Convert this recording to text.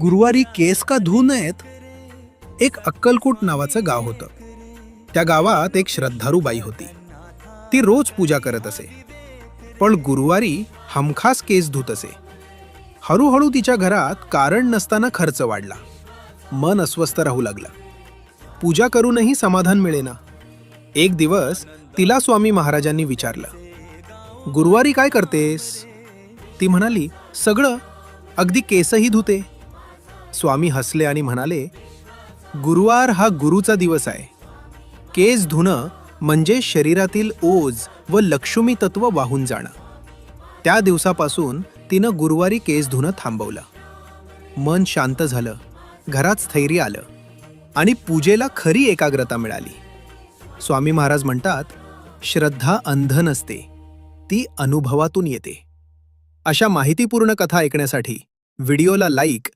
गुरुवारी केस का धू नयेत. एक अक्कलकोट नावाचं गाव होतं. त्या गावात एक श्रद्धाळू बाई होती. ती रोज पूजा करत असे, पण गुरुवारी हमखास केस धुत असे. हळूहळू तिच्या घरात कारण नसताना खर्च वाढला. मन अस्वस्थ राहू लागलं. पूजा करूनही समाधान मिळेना. एक दिवस तिला स्वामी महाराजांनी विचारलं, गुरुवारी काय करतेस? ती म्हणाली, सगळं, अगदी केसही धुते. स्वामी हसले आणि म्हणाले, गुरुवार हा गुरुचा दिवस आहे. केस धुणं म्हणजे शरीरातील ओझ व लक्ष्मी तत्व वाहून जाणं. त्या दिवसापासून तिनं गुरुवारी केस धुणं थांबवलं. मन शांत झालं, घरात स्थैर्य आलं आणि पूजेला खरी एकाग्रता मिळाली. स्वामी महाराज म्हणतात, श्रद्धा अंध नसते, ती अनुभवातून येते. अशा माहितीपूर्ण कथा ऐकण्यासाठी व्हिडिओला लाईक